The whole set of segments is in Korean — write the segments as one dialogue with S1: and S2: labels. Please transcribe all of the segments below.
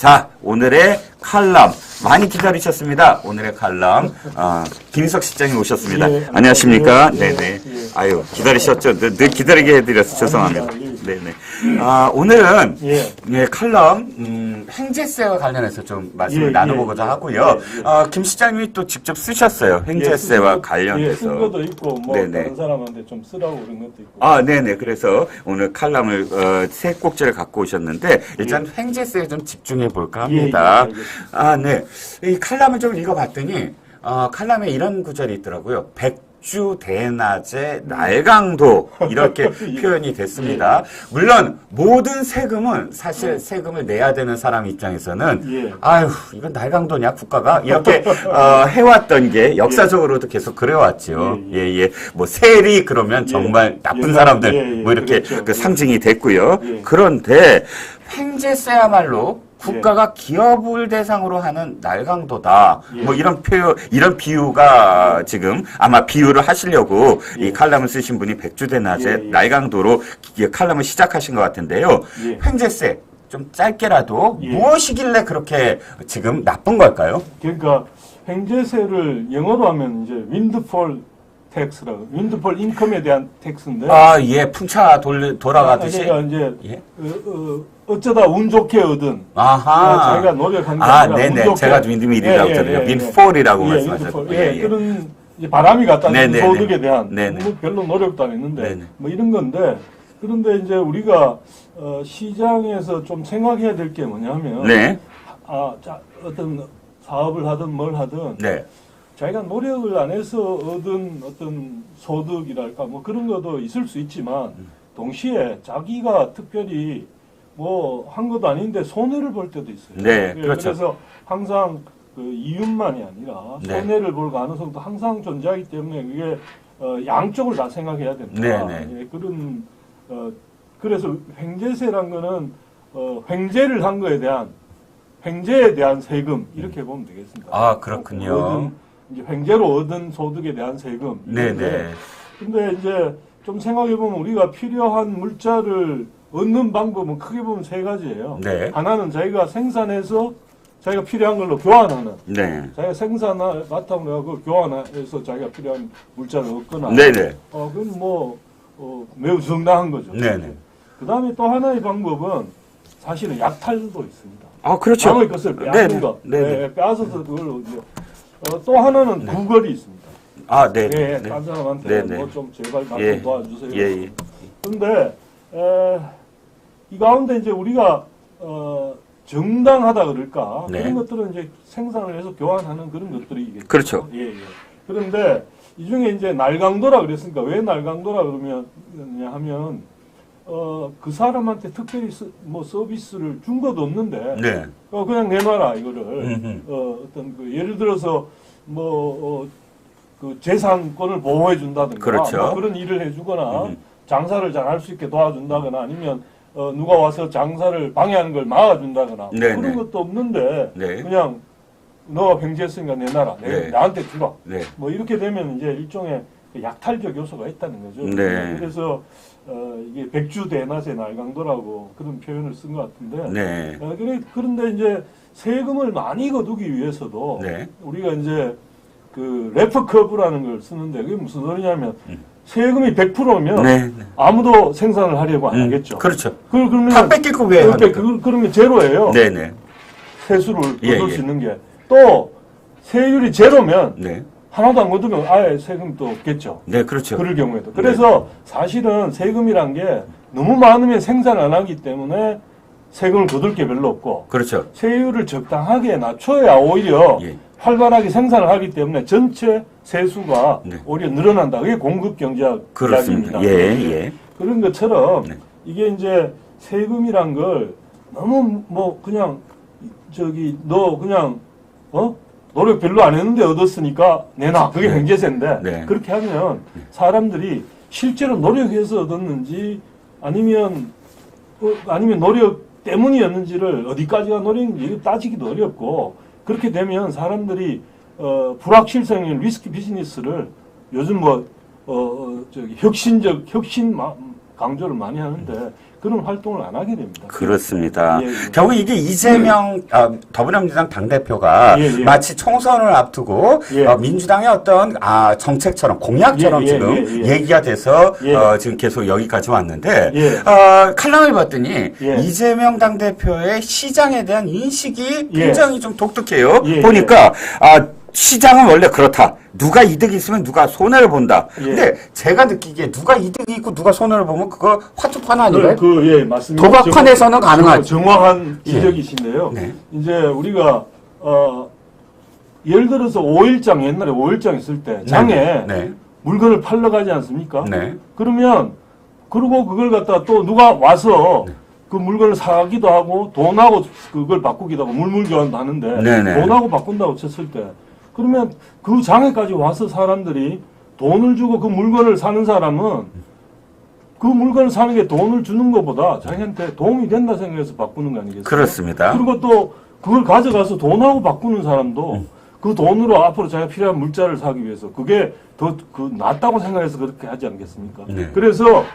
S1: 자, 오늘의 칼럼 많이 기다리셨습니다. 오늘의 칼럼 김희석 실장님 오셨습니다.
S2: 예,
S1: 안녕하십니까?
S2: 예,
S1: 네네.
S2: 예.
S1: 아유 기다리셨죠? 늘 기다리게 해드려서 죄송합니다.
S2: 아닙니다. 예.
S1: 네네. 오늘은
S2: 예.
S1: 예, 칼럼 횡재세와 관련해서 좀 말씀을
S2: 예,
S1: 나눠보고자
S2: 예,
S1: 하고요.
S2: 예,
S1: 김 실장님이 또 직접 쓰셨어요. 횡재세와 관련해서.
S2: 쓴 것도 있고 뭐
S1: 네네.
S2: 다른 사람한테 좀 쓰라고 그런 것도 있고.
S1: 아, 네네. 그래서 오늘 칼럼을 세 꼭지를 갖고 오셨는데 일단 횡재세에 좀 집중해 볼까 합니다.
S2: 예,
S1: 아, 네. 이 칼럼을 좀 읽어봤더니 칼럼에 이런 구절이 있더라고요. 백주 대낮에 날강도 이렇게 표현이 됐습니다. 물론 모든 세금은 사실 세금을 내야 되는 사람 입장에서는
S2: 예.
S1: 아유 이건 날강도냐 국가가 이렇게 해왔던 게 역사적으로도 계속 그래왔죠. 예예. 뭐 세리 그러면 정말 나쁜
S2: 예,
S1: 사람들
S2: 예, 예,
S1: 뭐 이렇게
S2: 그렇죠.
S1: 그 상징이 됐고요.
S2: 예.
S1: 그런데 횡재세야말로 국가가 기업을 대상으로 하는 날강도다.
S2: 예.
S1: 뭐 이런 이런 비유가 지금 아마 비유를 하시려고
S2: 예.
S1: 이 칼럼을 쓰신 분이 백주대낮에
S2: 예, 예.
S1: 날강도로 칼럼을 시작하신 것 같은데요.
S2: 예.
S1: 횡재세 좀 짧게라도
S2: 예.
S1: 무엇이길래 그렇게 지금 나쁜 걸까요?
S2: 그러니까 횡재세를 영어로 하면 이제 윈드폴 텍스라고, 윈드폴 인컴에 대한 텍스인데.
S1: 아, 예, 풍차 돌아가듯이.
S2: 그러니까 이제
S1: 예?
S2: 어쩌다 운 좋게 얻은.
S1: 아하.
S2: 자기가 노력한 게
S1: 아,
S2: 아니라
S1: 네네.
S2: 운 좋게.
S1: 제가 윈드밀이라고 했잖아요. 윈폴이라고 말씀하셨고.
S2: 윈드폴. 그런 이제 바람이 갖다 주는
S1: 네네네.
S2: 소득에 대한
S1: 네네.
S2: 뭐 별로 노력도 안 했는데
S1: 네네.
S2: 뭐 이런 건데, 그런데 이제 우리가 시장에서 좀 생각해야 될 게 뭐냐면
S1: 네.
S2: 어떤 사업을 하든 뭘 하든
S1: 네.
S2: 자기가 노력을 안 해서 얻은 어떤 소득이랄까 뭐 그런 것도 있을 수 있지만 동시에 자기가 특별히 뭐 한 것도 아닌데 손해를 볼 때도 있어요.
S1: 네, 그렇죠.
S2: 그래서 항상 그 이윤만이 아니라
S1: 네.
S2: 손해를 볼 가능성도 항상 존재하기 때문에 그게 양쪽을 다 생각해야 됩니다.
S1: 네, 네.
S2: 예, 그런 그래서 횡재세란 거는 횡재를 한 거에 대한 횡재에 대한 세금 이렇게 보면 되겠습니다.
S1: 아, 그렇군요.
S2: 이제 횡재로 얻은 소득에 대한 세금.
S1: 네네.
S2: 근데 이제 좀 생각해 보면 우리가 필요한 물자를 얻는 방법은 크게 보면 세 가지예요.
S1: 네.
S2: 하나는 자기가 생산해서 자기가 필요한 걸로 교환하는.
S1: 네.
S2: 자기가 생산을 바탕으로 하고 교환해서 자기가 필요한 물자를 얻거나.
S1: 네네.
S2: 그건 뭐 매우 정당한 거죠.
S1: 네네.
S2: 그 다음에 또 하나의 방법은 사실은 약탈도 있습니다.
S1: 아, 그렇죠.
S2: 남의 것을 빼앗는 거.
S1: 네네.
S2: 빼앗아서 그걸 이제 또 하나는 구걸이 있습니다.
S1: 아, 네.
S2: 예,
S1: 네.
S2: 딴 사람한테
S1: 네네.
S2: 뭐 좀 제발 좀
S1: 예.
S2: 도와주세요.
S1: 예, 예.
S2: 그런데 이 가운데 이제 우리가 정당하다 그럴까
S1: 네.
S2: 그런 것들은 이제 생산을 해서 교환하는 그런 것들이겠죠.
S1: 그렇죠.
S2: 예, 예. 그런데 이 중에 이제 날강도라 그랬으니까 왜 날강도라 그러면 하면 그 사람한테 특별히 뭐 서비스를 준 것도 없는데
S1: 네.
S2: 그냥 내놔라 이거를 어떤 그 예를 들어서 뭐 그 재산권을 보호해 준다든가
S1: 그렇죠.
S2: 뭐 그런 일을 해주거나 장사를 잘 할 수 있게 도와준다거나 아니면 누가 와서 장사를 방해하는 걸 막아준다거나
S1: 네네.
S2: 그런 것도 없는데
S1: 네.
S2: 그냥 너가 횡재했으니까 내놔라
S1: 네.
S2: 나한테 주라
S1: 네.
S2: 뭐 이렇게 되면 이제 일종의 약탈적 요소가 있다는 거죠.
S1: 네.
S2: 그래서 이게 백주 대낮의 날강도라고 그런 표현을 쓴 것 같은데.
S1: 네.
S2: 그런데 이제 세금을 많이 거두기 위해서도
S1: 네.
S2: 우리가 이제 그 레프 커브라는 걸 쓰는데 그게 무슨 소리냐면 세금이 100%면
S1: 네.
S2: 아무도 생산을 하려고 안 하겠죠.
S1: 그렇죠.
S2: 그러면
S1: 다 뺏길 거 왜 합니까?
S2: 그러면 제로예요.
S1: 네네.
S2: 세수를
S1: 예,
S2: 거둘
S1: 예.
S2: 수 있는 게. 또 세율이 제로면
S1: 네.
S2: 하나도 안 거두면 아예 세금이 또 없겠죠.
S1: 네, 그렇죠.
S2: 그럴 경우에도. 그래서 사실은 세금이란 게 너무 많으면 생산 안 하기 때문에 세금을 거둘 게 별로 없고
S1: 그렇죠.
S2: 세율을 적당하게 낮춰야 오히려
S1: 예.
S2: 활발하게 생산을 하기 때문에 전체 세수가
S1: 네.
S2: 오히려 늘어난다. 그게 공급 경제학
S1: 그렇습니다.
S2: 이야기입니다.
S1: 예, 예.
S2: 그런 것처럼
S1: 네.
S2: 이게 이제 세금이란 걸 너무 뭐 그냥 너 그냥 노력 별로 안 했는데 얻었으니까 내놔. 그게
S1: 네.
S2: 횡재세인데
S1: 네.
S2: 그렇게 하면 사람들이 실제로 노력해서 얻었는지 아니면 노력 때문이었는지를 어디까지가 노력인지 따지기도 어렵고 그렇게 되면 사람들이 불확실성인 리스크 비즈니스를 요즘 혁신 강조를 많이 하는데 그런 활동을 안 하게 됩니다.
S1: 그렇습니다.
S2: 예, 예.
S1: 결국 이게 이재명 더불어민주당 당대표가
S2: 예, 예.
S1: 마치 총선을 앞두고
S2: 예.
S1: 민주당의 어떤 정책처럼 공약처럼
S2: 예, 예,
S1: 지금
S2: 예, 예.
S1: 얘기가 돼서
S2: 예.
S1: 지금 계속 여기까지 왔는데
S2: 예.
S1: 칼럼을 봤더니
S2: 예.
S1: 이재명 당대표의 시장에 대한 인식이
S2: 예.
S1: 굉장히 좀 독특해요.
S2: 예,
S1: 보니까 시장은 원래 그렇다. 누가 이득이 있으면 누가 손해를 본다.
S2: 예.
S1: 근데 제가 느끼기에 누가 이득이 있고 누가 손해를 보면 그거 화투판 아닌가요?
S2: 예, 맞습니다.
S1: 도박판에서는 가능하죠.
S2: 정확한 지적이신데요.
S1: 네.
S2: 이제 우리가 예를 들어서 5일장 옛날에 5일장 있을 때 장에
S1: 네.
S2: 물건을 팔러 가지 않습니까?
S1: 네.
S2: 그러면 그리고 그걸 갖다 또 누가 와서 그 물건을 사기도 하고 돈하고 그걸 바꾸기도 하고 물물 교환도 하는데
S1: 네네.
S2: 돈하고 바꾼다고 쳤을 때 그러면 그 장에까지 와서 사람들이 돈을 주고 그 물건을 사는 사람은 그 물건을 사는 게 돈을 주는 것보다 자기한테 도움이 된다 생각해서 바꾸는 거 아니겠어요?
S1: 그렇습니다.
S2: 그리고 또 그걸 가져가서 돈하고 바꾸는 사람도 그 돈으로 앞으로 자기가 필요한 물자를 사기 위해서 그게 더 낫다고 생각해서 그렇게 하지 않겠습니까?
S1: 네.
S2: 그래서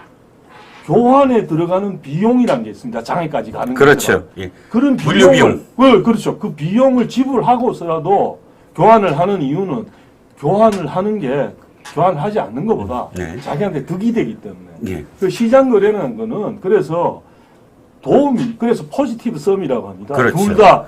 S2: 교환에 들어가는 비용이라는 게 있습니다. 장에까지 가는
S1: 그렇죠.
S2: 것처럼.
S1: 예.
S2: 그런
S1: 물류 비용.
S2: 그렇죠. 그 비용을 지불하고서라도 교환을 하는 이유는 교환을 하는 게 교환을 하지 않는 것보다
S1: 네.
S2: 자기한테 득이 되기 때문에.
S1: 예.
S2: 그 시장 거래라는 거는 그래서 그래서 포지티브 썸이라고 합니다.
S1: 그렇죠.
S2: 둘 다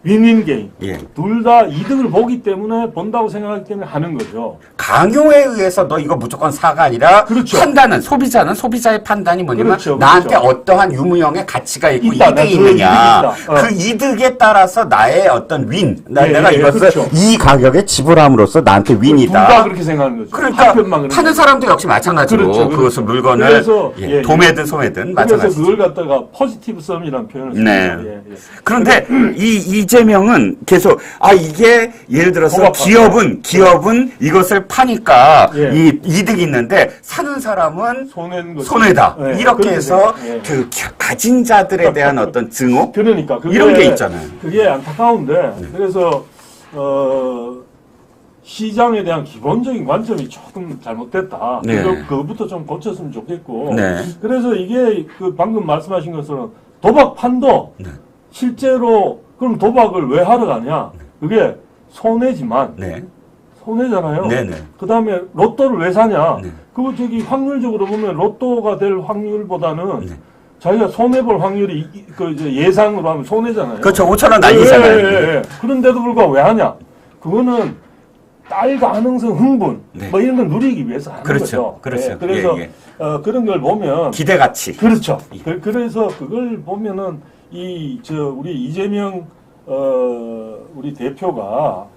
S2: 윈윈 게임.
S1: 예.
S2: 둘 다 이득을 보기 때문에 본다고 생각하기 때문에 하는 거죠.
S1: 강요에 의해서 너 이거 무조건 사가 아니라
S2: 그렇죠.
S1: 판단은 소비자의 판단이 뭐냐면
S2: 그렇죠,
S1: 나한테
S2: 그렇죠.
S1: 어떠한 유무형의 가치가 있고
S2: 있다,
S1: 이득이
S2: 그
S1: 있느냐
S2: 이득이 있다.
S1: 그 이득에 따라서 나의 어떤 내가
S2: 예,
S1: 이것을
S2: 그렇죠.
S1: 이 가격에 지불함으로써 나한테
S2: 둘
S1: 윈이다.
S2: 다 그렇게 생각하는 거죠.
S1: 그러니까
S2: 한편만 그런
S1: 파는
S2: 거죠.
S1: 사람도 역시 마찬가지로
S2: 그렇죠,
S1: 그것을 물건을
S2: 그래서,
S1: 도매든 소매든
S2: 그래서
S1: 마찬가지죠.
S2: 그걸 갖다가 포지티브 썸이라는 표현을
S1: 네.
S2: 씁니다. 예.
S1: 그런데 이재명은 계속 이게 예를 들어서
S2: 도박하다.
S1: 기업은 이것을 파니까
S2: 예.
S1: 이 이득이 있는데 사는 사람은
S2: 손해는 거죠.
S1: 손해다.
S2: 예,
S1: 이렇게
S2: 그렇게
S1: 해서
S2: 생각해요. 예.
S1: 그 가진 자들에 대한 어떤 증오
S2: 그러니까
S1: 이런 게 있잖아요.
S2: 그게 안타까운데 그래서 시장에 대한 기본적인 관점이 조금 잘못됐다.
S1: 네.
S2: 그것부터 좀 고쳤으면 좋겠고.
S1: 네.
S2: 그래서 이게 그 방금 말씀하신 것처럼 도박판도
S1: 네.
S2: 실제로 그럼 도박을 왜 하러 가냐? 그게 손해지만
S1: 네.
S2: 손해잖아요.
S1: 네네.
S2: 그 다음에 로또를 왜 사냐?
S1: 네.
S2: 그거 확률적으로 보면 로또가 될 확률보다는
S1: 네.
S2: 자기가 손해볼 확률이 이제 예상으로 하면 손해잖아요.
S1: 그렇죠. 5,000원 날리잖아요.
S2: 예. 그런데도 불구하고 왜 하냐? 그거는 딸 가능성 흥분
S1: 네.
S2: 뭐 이런 걸 누리기 위해서 하는
S1: 그렇죠.
S2: 거죠.
S1: 그렇죠.
S2: 예, 그래서
S1: 예,
S2: 그런 걸 보면
S1: 기대가치.
S2: 그렇죠.
S1: 예.
S2: 그래서 그걸 보면은 우리 이재명 우리 대표가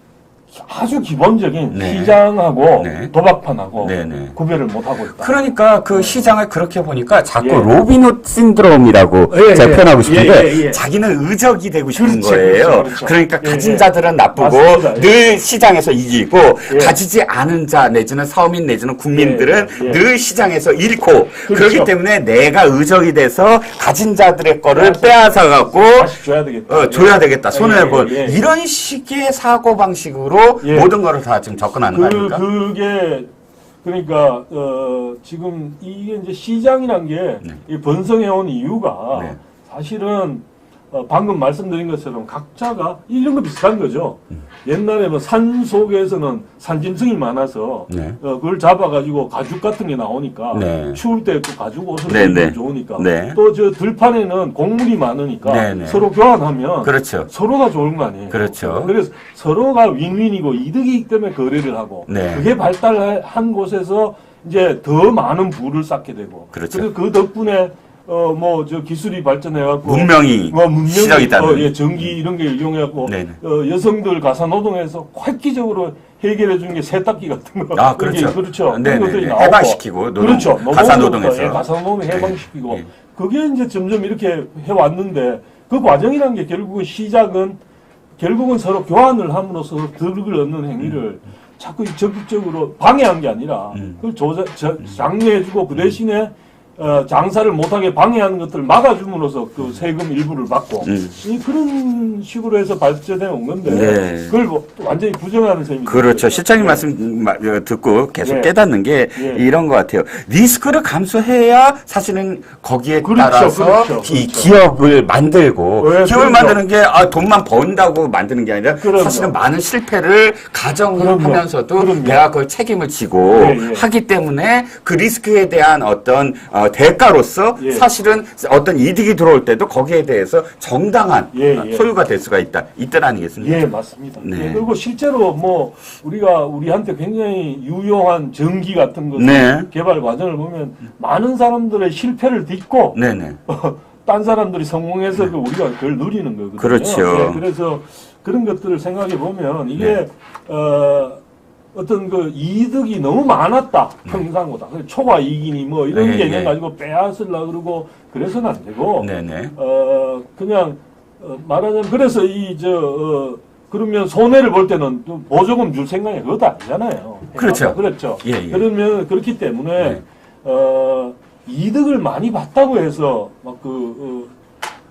S2: 아주 기본적인
S1: 네.
S2: 시장하고
S1: 네.
S2: 도박판하고
S1: 네네.
S2: 구별을 못 하고 있다.
S1: 그러니까 그 시장을 그렇게 보니까 자꾸
S2: 예.
S1: 로빈훗 신드롬이라고
S2: 예,
S1: 제가
S2: 예.
S1: 표현하고 싶은데
S2: 예, 예.
S1: 자기는 의적이 되고 싶은
S2: 그렇죠,
S1: 거예요.
S2: 그렇죠, 그렇죠.
S1: 그러니까
S2: 예,
S1: 가진
S2: 예.
S1: 자들은 나쁘고
S2: 맞습니다. 예.
S1: 늘 시장에서 이기고
S2: 예.
S1: 가지지 않은 자 내지는 서민 내지는 국민들은
S2: 예, 예.
S1: 늘 시장에서 잃고
S2: 그렇죠.
S1: 그렇기 때문에 내가 의적이 돼서 가진 자들의 거를 빼앗아 갖고
S2: 다시 줘야 되겠다.
S1: 줘야 되겠다. 손해를 볼
S2: 예, 예.
S1: 이런 식의 사고 방식으로
S2: 예.
S1: 모든 거를 다 지금 접근하는 거 아닙니까?
S2: 그게 그러니까 지금 이게 이제 시장이란 게 이 번성해 온 이유가
S1: 네.
S2: 사실은 방금 말씀드린 것처럼 각자가 이런 거 비슷한 거죠. 옛날에 뭐 산 속에서는 산짐승이 많아서
S1: 네.
S2: 그걸 잡아가지고 가죽 같은 게 나오니까
S1: 네.
S2: 추울 때 그 가죽 옷을
S1: 네,
S2: 입으면
S1: 네.
S2: 좋으니까
S1: 네.
S2: 또 저 들판에는 곡물이 많으니까
S1: 네, 네.
S2: 서로 교환하면
S1: 그렇죠.
S2: 서로가 좋은 거 아니에요.
S1: 그렇죠.
S2: 그래서 서로가 윈윈이고 이득이기 때문에 거래를 하고
S1: 네.
S2: 그게 발달한 곳에서 이제 더 많은 부를 쌓게 되고
S1: 그렇죠.
S2: 그래서 그 덕분에 기술이 발전해갖고
S1: 문명이 시작이 있다는.
S2: 전기 이런 게 이용해갖고
S1: 네네.
S2: 여성들 가사 노동에서 획기적으로 해결해 준 게 세탁기 같은 거.
S1: 아, 그렇죠.
S2: 그렇죠.
S1: 네네.
S2: 그런 것들이 나오고.
S1: 해방시키고 노동,
S2: 그렇죠.
S1: 가사 노동에서.
S2: 가사 노동 해방시키고.
S1: 네.
S2: 그게 이제 점점 이렇게 해왔는데 그 과정이라는 게 결국은 결국은 서로 교환을 함으로써 득을 얻는 행위를 자꾸 적극적으로 방해한 게 아니라 그걸 장려해주고 그 대신에 장사를 못하게 방해하는 것들을 막아줌으로써 그 세금 일부를 받고 그런 식으로 해서 발전해 온 건데
S1: 네.
S2: 그걸 뭐 완전히 부정하는 셈이죠.
S1: 그렇죠. 실장님 말씀 듣고 계속
S2: 네.
S1: 깨닫는 게
S2: 네.
S1: 이런 것 같아요. 리스크를 감수해야 사실은 거기에
S2: 그렇죠,
S1: 따라서
S2: 그렇죠,
S1: 이
S2: 그렇죠.
S1: 기업을 만들고
S2: 네,
S1: 기업을
S2: 그렇죠.
S1: 만드는 게 돈만 번다고 만드는 게 아니라
S2: 그럼요.
S1: 사실은 많은 실패를 가정하면서도
S2: 그럼요.
S1: 내가 그걸 책임을 지고
S2: 네, 네.
S1: 하기 때문에 그 리스크에 대한 어떤 대가로서
S2: 예.
S1: 사실은 어떤 이득이 들어올 때도 거기에 대해서 정당한
S2: 예.
S1: 소유가 될 수가 있다. 이때 아니겠습니까?
S2: 예, 맞습니다.
S1: 네.
S2: 예, 그리고 실제로 뭐 우리한테 굉장히 유용한 전기 같은 것을
S1: 네.
S2: 개발 과정을 보면 많은 사람들의 실패를 딛고
S1: 네네.
S2: 딴 사람들이 성공해서 우리가 그걸 누리는 거거든요.
S1: 그렇죠.
S2: 예, 그래서 그런 것들을 생각해 보면 이게 어떤 그 이득이 너무 많았다 평상보다 초과 이익이니 뭐 이런
S1: 네,
S2: 개념
S1: 네.
S2: 가지고 빼앗으려 그러고 그래서는 안 되고
S1: 네네.
S2: 그냥 말하자면 그래서 그러면 손해를 볼 때는 또 보조금 줄 생각이 그것도 아니잖아요.
S1: 그렇죠.
S2: 그렇죠.
S1: 예, 예.
S2: 그러면 그렇기 때문에
S1: 네.
S2: 이득을 많이 봤다고 해서 막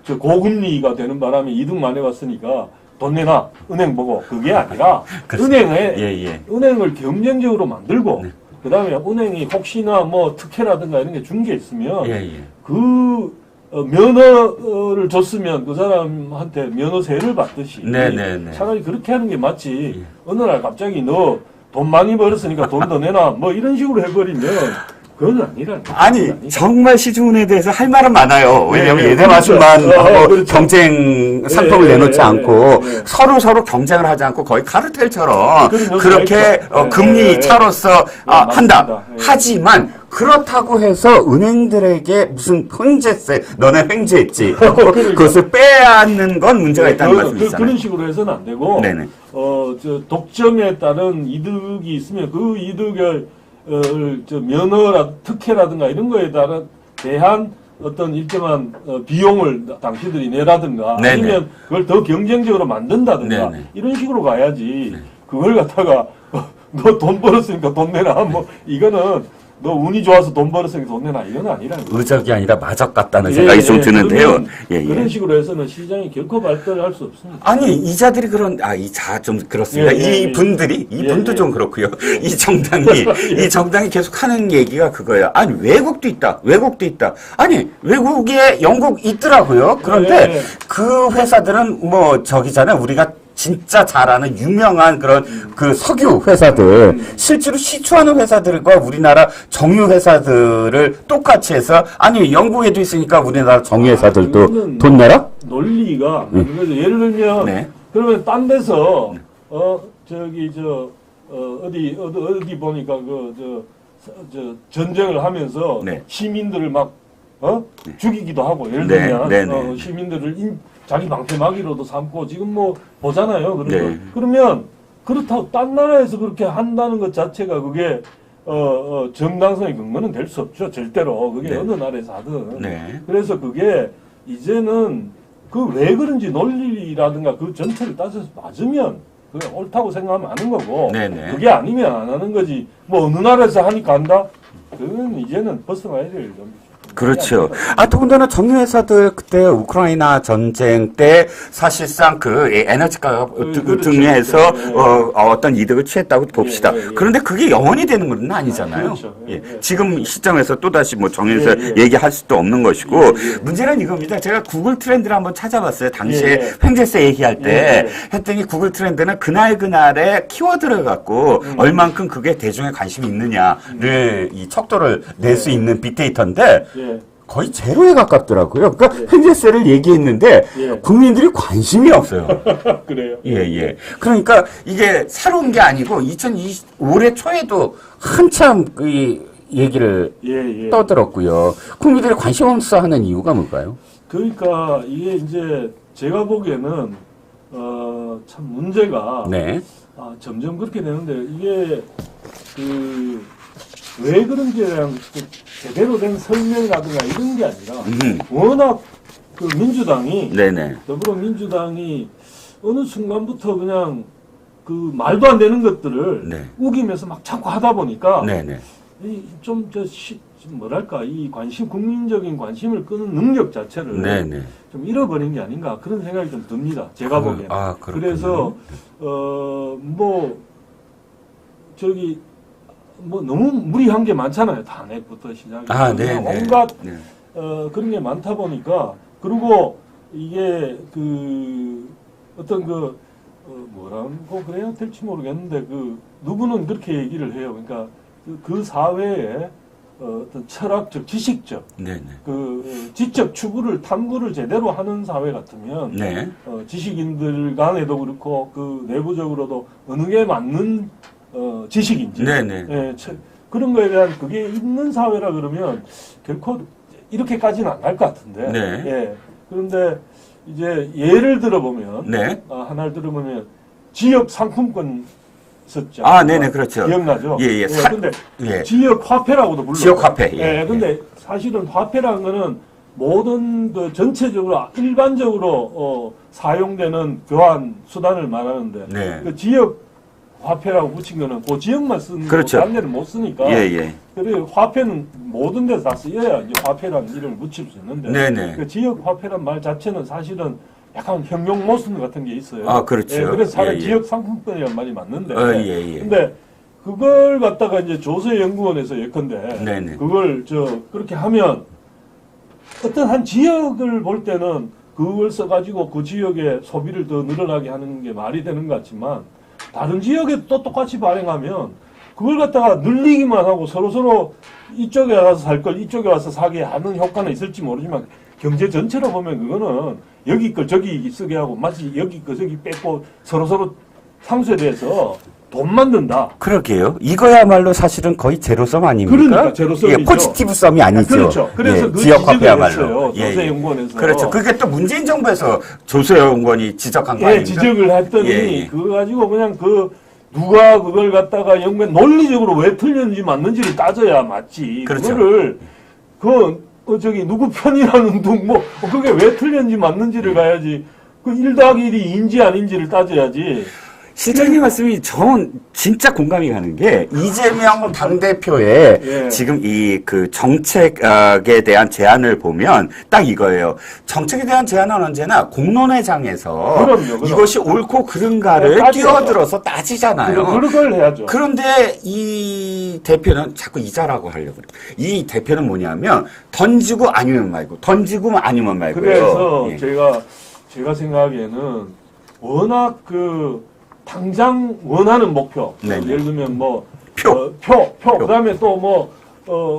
S2: 저 고금리가 되는 바람에 이득 많이 봤으니까 돈 내놔 은행 보고 그게 아니라 은행을 경쟁적으로 만들고 그다음에 은행이 혹시나 뭐 특혜라든가 이런 게 준 게 있으면 그 면허를 줬으면 그 사람한테 면허세를 받듯이
S1: 네네네.
S2: 차라리 그렇게 하는 게 맞지. 어느 날 갑자기 너 돈 많이 벌었으니까 돈 더 내놔 뭐 이런 식으로 해버리면 그건 아니라는 거예요.
S1: 아니 정말 시중은에 대해서 할 말은 많아요. 왜냐하면
S2: 예,
S1: 얘네 맛만
S2: 그렇죠.
S1: 하고
S2: 그렇죠.
S1: 경쟁 상품을
S2: 예,
S1: 내놓지
S2: 예,
S1: 않고
S2: 예.
S1: 서로 경쟁을 하지 않고 거의 카르텔처럼
S2: 그런
S1: 그렇게
S2: 요소가 있죠.
S1: 금리
S2: 예, 예.
S1: 차로서 한다.
S2: 맞습니다. 예.
S1: 하지만 그렇다고 해서 은행들에게 무슨 횡재세 너네 횡재했지
S2: 그러니까.
S1: 그것을 빼앗는 건 문제가 있다는 말씀이잖아요.
S2: 그런 식으로 해서는 안 되고
S1: 네네.
S2: 독점에 따른 이득이 있으면 그 이득을 면허라 특혜라든가 이런 거에 대한 어떤 일정한 비용을 당신들이 내라든가
S1: 네네.
S2: 아니면 그걸 더 경쟁적으로 만든다든가
S1: 네네.
S2: 이런 식으로 가야지 그걸 갖다가 너 돈 벌었으니까 돈 내라 뭐 이거는 너 운이 좋아서 돈 벌었으니까 돈 내놔 이건 아니라는 거예요.
S1: 의적이 아니라 마적 같다는 생각이 좀 드는데요.
S2: 그런 식으로 해서는 시장이 결코 발달을 할 수 없습니다.
S1: 아니 이자들이 이자 좀 그렇습니다. 이 분도 좀 그렇고요. 이 정당이 계속 하는 얘기가 그거예요. 아니 외국도 있다. 아니 외국에 영국 있더라고요. 그런데 그 회사들은 뭐 저기잖아요. 우리가 진짜 잘 아는 유명한 그런 그 석유 회사들 실제로 시추하는 회사들과 우리나라 정유 회사들을 똑같이 해서 아니 영국에도 있으니까 우리나라 정유 회사들도 돈 내라?
S2: 논리가 그래서 예를 들면 그러면 딴 데서 어디 보니까 전쟁을 하면서 시민들을 막 죽이기도 하고 예를 들면 시민들을 자기 방패막이로도 삼고 지금 뭐 보잖아요. 그러면 그렇다고 딴 나라에서 그렇게 한다는 것 자체가 그게 정당성의 근거는 될 수 없죠. 절대로 그게 어느 나라에서 하든. 그래서 그게 이제는 그 왜 그런지 논리라든가 그 전체를 따져서 맞으면 그게 옳다고 생각하면 하는 거고 그게 아니면 안 하는 거지. 뭐 어느 나라에서 하니까 한다? 그건 이제는 벗어나야 될 점이죠.
S1: 그렇죠. 더군다나 정유회사들 그때 우크라이나 전쟁 때 사실상 그 에너지 가격 등에서 어떤 이득을 취했다고 봅시다. 그런데 그게 영원히 되는 건 아니잖아요. 지금 시점에서 또다시 뭐 정유회사 얘기할 수도 없는 것이고 문제는 이겁니다. 제가 구글 트렌드를 한번 찾아봤어요. 당시에 횡재세 얘기할 때 했더니 구글 트렌드는 그날의 키워드를 갖고 얼만큼 그게 대중의 관심이 있느냐를 이 척도를 낼 수 있는 빅데이터인데 거의 제로에 가깝더라고요. 그러니까 횡재세를 얘기했는데 국민들이 관심이 없어요.
S2: 그래요.
S1: 그러니까 이게 새로운 게 아니고 2025년 초에도 한참 그 얘기를 떠들었고요. 국민들이 관심 없어 하는 이유가 뭘까요?
S2: 그러니까 이게 이제 제가 보기에는 참 문제가 점점 그렇게 되는데 이게 왜 그런지에 대한 제대로 된 설명이라든가 이런 게 아니라 워낙 그 민주당이 더불어민주당이 어느 순간부터 그냥 그 말도 안 되는 것들을 우기면서 막 자꾸 하다 보니까 좀 뭐랄까 이 관심 국민적인 관심을 끄는 능력 자체를
S1: 네네.
S2: 좀 잃어버린 게 아닌가 그런 생각이 좀 듭니다. 제가 보기에는.
S1: 그렇군요.
S2: 그래서 뭐 저기 뭐 너무 무리한 게 많잖아요. 탄핵부터 시작해서
S1: 네네.
S2: 온갖
S1: 네.
S2: 그런 게 많다 보니까 그리고 이게 그 어떤 그 뭐라고 그래야 될지 모르겠는데 그 누구는 그렇게 얘기를 해요. 그러니까 그 사회에 어떤 철학적, 지식적,
S1: 네네.
S2: 그 지적 추구를 탐구를 제대로 하는 사회 같으면
S1: 네.
S2: 지식인들 간에도 그렇고 그 내부적으로도 어느 게 맞는 지식인지
S1: 네네.
S2: 예, 그런 거에 대한 그게 있는 사회라 그러면 결코 이렇게까지는 안 갈 것 같은데.
S1: 네.
S2: 예. 그런데 이제 예를 들어보면
S1: 네.
S2: 하나를 들어보면 지역 상품권 있었죠.
S1: 네네, 그렇죠.
S2: 기억나죠?
S1: 예, 예.
S2: 근데
S1: 예.
S2: 지역 화폐라고도 불러요.
S1: 지역 화폐, 예,
S2: 근데 사실은 화폐라는 거는 모든 그 전체적으로 일반적으로 사용되는 교환 수단을 말하는데
S1: 네.
S2: 그 지역 화폐라고 붙인 거는 그 지역만 쓰는 거고
S1: 그렇죠.
S2: 다른 데는 못 쓰니까.
S1: 예, 예.
S2: 그리고 화폐는 모든 데서 다 쓰여야 이제 화폐라는 이름을 붙일 수 있는데
S1: 네네.
S2: 그 지역 화폐란 말 자체는 사실은 약간 형용 모순 같은 게 있어요.
S1: 그렇죠.
S2: 예, 그래서 차라리
S1: 예, 예.
S2: 지역 상품권이라는 말이 맞는데.
S1: 예, 예.
S2: 근데 그걸 갖다가 이제 조세연구원에서 예컨대
S1: 네네.
S2: 그걸 그렇게 하면 어떤 한 지역을 볼 때는 그걸 써가지고 그 지역의 소비를 더 늘어나게 하는 게 말이 되는 것 같지만 다른 지역에 또 똑같이 발행하면 그걸 갖다가 늘리기만 하고 서로서로 이쪽에 가서 살 걸 이쪽에 와서 사게 하는 효과는 있을지 모르지만 경제 전체로 보면 그거는 여기 걸 저기 쓰게 하고 마치 여기 거 저기 뺏고 서로서로 상수에 대해서 돈 만든다.
S1: 그러게요. 이거야말로 사실은 거의 제로섬 아닙니까?
S2: 그러니까 제로섬이죠.
S1: 예, 포지티브 썸이 아니죠.
S2: 그렇죠. 그래서
S1: 예,
S2: 그
S1: 지역
S2: 지적을
S1: 화폐야말로.
S2: 했어요. 조세연구원에서.
S1: 그렇죠. 그게 또 문재인 정부에서 조세연구원이 지적한 거 아닙니까?
S2: 지적을 했더니
S1: 예.
S2: 그거 가지고 그냥 누가 그걸 갖다가 연구해 논리적으로 왜 틀렸는지 맞는지를 따져야 맞지.
S1: 그렇죠.
S2: 그거를 누구 편이라는 그게 왜 틀렸는지 맞는지를 가야지. 그 1 더하기 1이 인지 아닌지를 따져야지.
S1: 실장님 말씀이 전 진짜 공감이 가는 게 이재명 당대표의
S2: 예.
S1: 지금 그 정책에 대한 제안을 보면 딱 이거예요. 정책에 대한 제안은 언제나 공론회장에서
S2: 그럼요.
S1: 이것이 옳고 그른가를
S2: 따져야죠.
S1: 뛰어들어서 따지잖아요.
S2: 그걸 해야죠.
S1: 그런데 이 대표는 자꾸 이자라고 하려고 그래요. 이 대표는 뭐냐면 던지고 아니면 말고 던지고 아니면 말고요.
S2: 그래서
S1: 예.
S2: 제가 생각하기에는 워낙 당장 원하는 목표.
S1: 네네.
S2: 예를 들면
S1: 표.
S2: 그다음에 또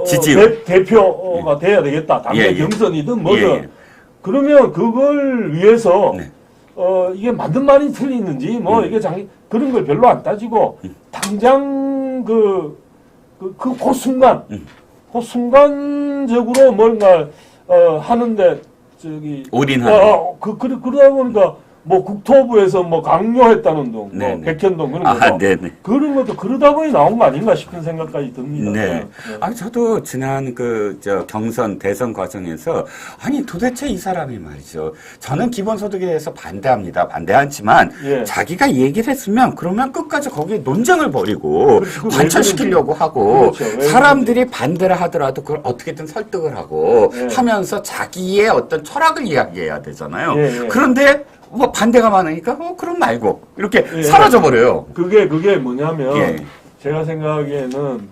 S1: 지지율.
S2: 대표가 돼야 되겠다. 당내
S1: 예, 예.
S2: 경선이든 뭐든.
S1: 예, 예.
S2: 그러면 그걸 위해서
S1: 네.
S2: 이게 맞는 말이 틀리는지 이게 그런 걸 별로 안 따지고 당장 그 순간 그 순간적으로 뭔가 하는데
S1: 올인하는.
S2: 그러다 보니까 국토부에서 강요했다는 동,
S1: 네네.
S2: 백현동 그런 거.
S1: 네네.
S2: 그런 것도 그러다 보니 나온 거 아닌가 싶은 생각까지 듭니다.
S1: 네. 저도 지난 경선, 대선 과정에서, 도대체 이 사람이 말이죠. 저는 기본소득에 대해서 반대합니다. 반대하지만,
S2: 예.
S1: 자기가 얘기를 했으면, 그러면 끝까지 거기에 논쟁을 벌이고,
S2: 그렇죠.
S1: 관철시키려고 하고,
S2: 그렇죠.
S1: 사람들이 반대를 하더라도 그걸 어떻게든 설득을 하고,
S2: 예.
S1: 하면서 자기의 어떤 철학을 이야기해야 되잖아요.
S2: 예, 예.
S1: 그런데, 반대가 많으니까, 그럼 말고, 이렇게
S2: 예.
S1: 사라져버려요.
S2: 그게 뭐냐면
S1: 예.
S2: 제가 생각하기에는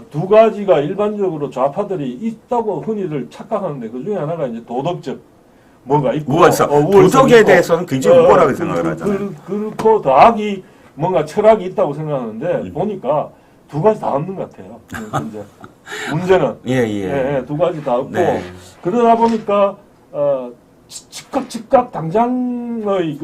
S2: 두 가지가 일반적으로 좌파들이 있다고 흔히들 착각하는데 그 중에 하나가 이제 도덕적 뭐가 있고
S1: 우월성. 도덕에 대해서는 굉장히 우월하게 생각을 하잖아요.
S2: 그렇고 더하기 뭔가 철학이 있다고 생각하는데 보니까 두 가지 다 없는 것 같아요. 문제는
S1: 예.
S2: 두 가지 다 없고
S1: 네.
S2: 그러다 보니까 즉각 당장의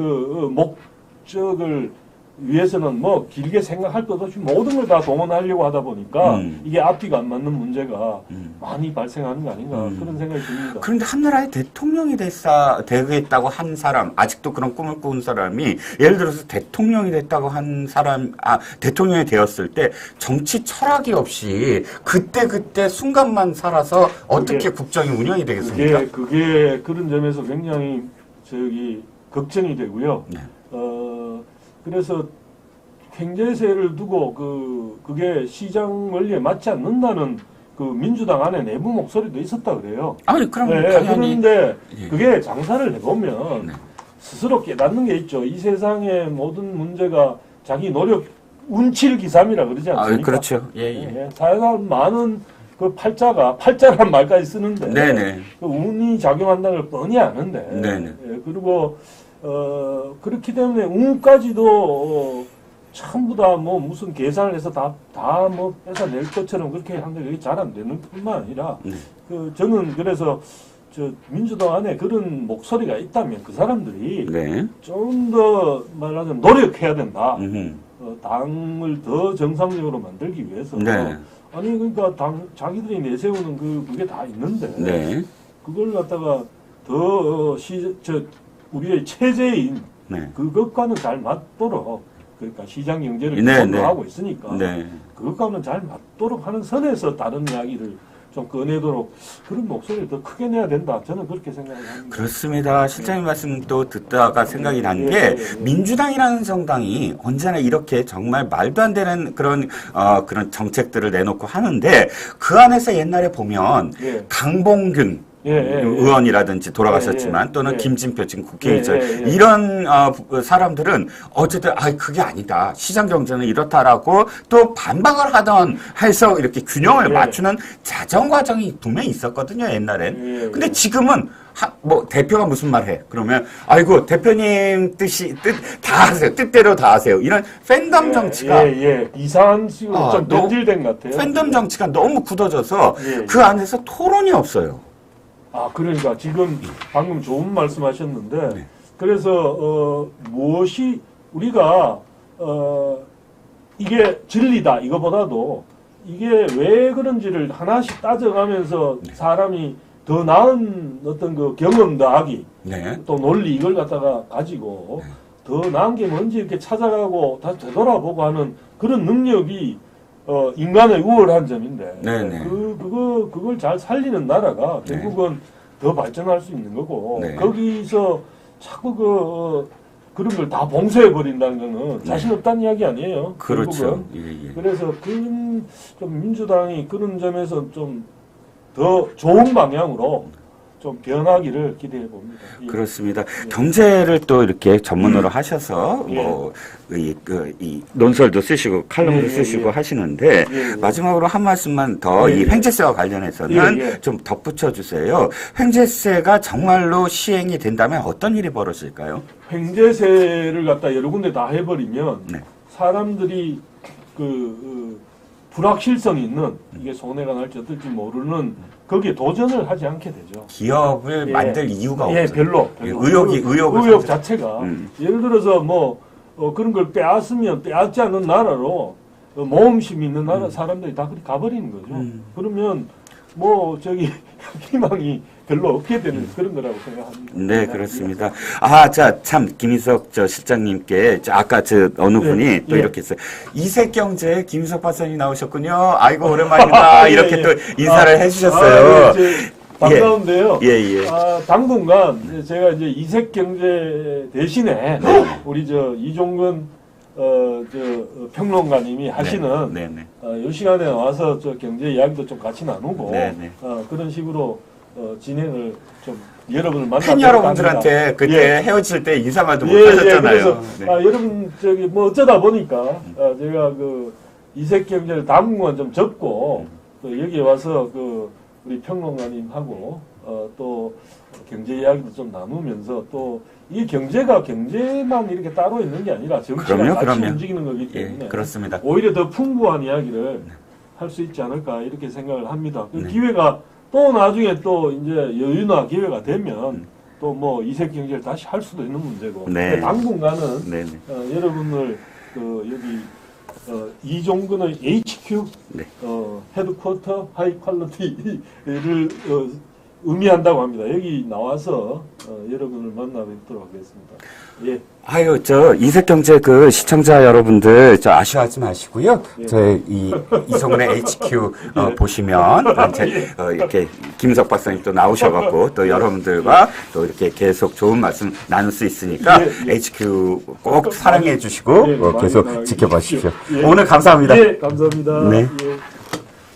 S2: 목적을 위해서는 길게 생각할 것 없이 모든 걸 다 동원하려고 하다 보니까 이게 앞뒤가 안 맞는 문제가 많이 발생하는 거 아닌가 그런 생각이 듭니다.
S1: 그런데 한나라의 대통령이 되겠다고 한 사람, 아직도 그런 꿈을 꾸는 사람이 예를 들어서 대통령이 됐다고 한 사람, 대통령이 되었을 때 정치 철학이 없이 그때 순간만 살아서 어떻게 국정이 운영이 되겠습니까?
S2: 그게 그런 점에서 굉장히 걱정이 되고요.
S1: 네.
S2: 그래서 경제세를 두고 그게 시장 원리에 맞지 않는다는 그 민주당 안에 내부 목소리도 있었다 그래요.
S1: 아니, 그럼
S2: 네,
S1: 당연히.
S2: 그런데
S1: 예.
S2: 그게 장사를 해보면
S1: 네.
S2: 스스로 깨닫는 게 있죠. 이 세상의 모든 문제가 자기 노력, 운칠기삼이라 그러지
S1: 아,
S2: 않습니까?
S1: 그렇죠. 예, 예.
S2: 예, 사람 많은 그 팔자란 말까지 쓰는데
S1: 네네.
S2: 그 운이 작용한다는 걸 뻔히 아는데
S1: 네네.
S2: 예, 그리고 그렇기 때문에 운까지도 전부 다 뭐 무슨 계산을 해서 다 뭐 뺏어낼 것처럼 그렇게 하는데 그게 잘 안 되는 뿐만 아니라
S1: 네.
S2: 그 저는 그래서 저 민주당 안에 그런 목소리가 있다면 그 사람들이
S1: 네.
S2: 좀 더 말하자면 노력해야 된다.
S1: 음흠.
S2: 당을 더 정상적으로 만들기 위해서.
S1: 네.
S2: 아니 그러니까 자기들이 내세우는 그게 다 있는데
S1: 네.
S2: 그걸 갖다가 더 우리의 체제인
S1: 네.
S2: 그것과는 잘 맞도록 그러니까 시장 경제를
S1: 네,
S2: 하고
S1: 네.
S2: 있으니까
S1: 네.
S2: 그것과는 잘 맞도록 하는 선에서 다른 이야기를 좀 꺼내도록 그런 목소리를 더 크게 내야 된다. 저는 그렇게 생각을 합니다.
S1: 그렇습니다. 실장님 말씀 또 듣다가 생각이 난 게
S2: 예.
S1: 민주당이라는 정당이 언제나 이렇게 정말 말도 안 되는 그런 정책들을 내놓고 하는데 그 안에서 옛날에 보면
S2: 예.
S1: 강봉균 의원이라든지 돌아가셨지만 또는 김진표 지금 국회의장 이런 사람들은 어쨌든 그게 아니다. 시장 경제는 이렇다라고 또 반박을 하던 해서 이렇게 균형을 맞추는 자정 과정이 분명히 있었거든요. 옛날엔. 근데 지금은 뭐 대표가 무슨 말 해? 그러면 아이고 대표님 뜻 다 하세요. 뜻대로 다 하세요. 이런 팬덤 정치가
S2: 이상한 식으로 좀 변질된 것 같아요.
S1: 팬덤 정치가 너무 굳어져서
S2: 예.
S1: 그 안에서 토론이 없어요.
S2: 그러니까 지금 방금 좋은 말씀하셨는데
S1: 네.
S2: 그래서 무엇이 우리가 이게 진리다 이거보다도 이게 왜 그런지를 하나씩 따져가면서 사람이 더 나은 어떤 그 경험 더하기
S1: 네.
S2: 또 논리 이걸 갖다가 가지고 더 나은 게 뭔지 이렇게 찾아가고 다시 되돌아보고 하는 그런 능력이 인간의 우월한 점인데
S1: 네네.
S2: 그걸 잘 살리는 나라가 결국은 더 발전할 수 있는 거고
S1: 네.
S2: 거기서 자꾸 그런 걸 다 봉쇄해 버린다는 거는 자신 없다는 이야기 아니에요.
S1: 그렇죠.
S2: 결국은. 그래서 좀 민주당이 그런 점에서 좀 더 좋은 방향으로 좀 변하기를 기대해 봅니다. 예.
S1: 그렇습니다. 경제를 또 이렇게 전문으로 하셔서 뭐 이 논설도 쓰시고 칼럼도 쓰시고 하시는데 마지막으로 한 말씀만 더 이 횡재세와 관련해서는 좀 덧붙여 주세요. 횡재세가 정말로 시행이 된다면 어떤 일이 벌어질까요?
S2: 횡재세를 갖다 여러 군데 다 해버리면 사람들이 불확실성이 있는 이게 손해가 날지 어떨지 모르는 거기에 도전을 하지 않게 되죠.
S1: 기업을 만들 이유가 없어요.
S2: 별로. 의욕 자체가 예를 들어서 뭐 그런 걸 빼앗지 않는 나라로 모험심이 있는 나라 사람들이 다 그렇게 가버리는 거죠. 그러면 뭐 희망이 별로 없게 되는 그런 거라고 생각합니다.
S1: 네, 그렇습니다. 참 김인석 실장님께 아까 어느 분이 또 이렇게 했어요. 이색경제 김인석 박사님 나오셨군요. 아이고 오랜만이다. 이렇게 또 인사를 해주셨어요.
S2: 반가운데요.
S1: 예.
S2: 당분간 제가 이제 이색경제 대신에 우리 이종근 평론가님이 하시는 이 시간에 와서 경제 이야기도 좀 같이 나누고 그런 식으로 진행을 좀 여러분을 만나
S1: 팬 여러분들한테 그때 헤어질 때 인사말도 못 하셨잖아요.
S2: 그래서 여러분 뭐 어쩌다 보니까 제가 이색경제를 당분간 좀 접고 또 여기에 와서 우리 평론가님하고 또 경제 이야기도 좀 나누면서 또 이 경제만 이렇게 따로 있는 게 아니라 정치가 같이 움직이는 거기 때문에
S1: 그렇습니다.
S2: 오히려 더 풍부한 이야기를 할 수 있지 않을까 이렇게 생각을 합니다. 기회가 또 나중에 또 이제 여유나 기회가 되면 또 뭐 이색 경제를 다시 할 수도 있는 문제고 당분간은 여러분을 여기 이종근의 HQ 헤드쿼터 하이 퀄리티를 의미한다고 합니다. 여기 나와서 여러분을 만나 뵙도록 하겠습니다.
S1: 이색경제 시청자 여러분들 아쉬워하지 마시고요. 이성훈의 HQ 보시면 이렇게 김석 박사님 또 나오셔갖고 또 여러분들과 또 이렇게 계속 좋은 말씀 나눌 수 있으니까 HQ 꼭 사랑해 주시고 계속 지켜봐 주십시오. 오늘 감사합니다.
S2: 감사합니다.
S1: 네.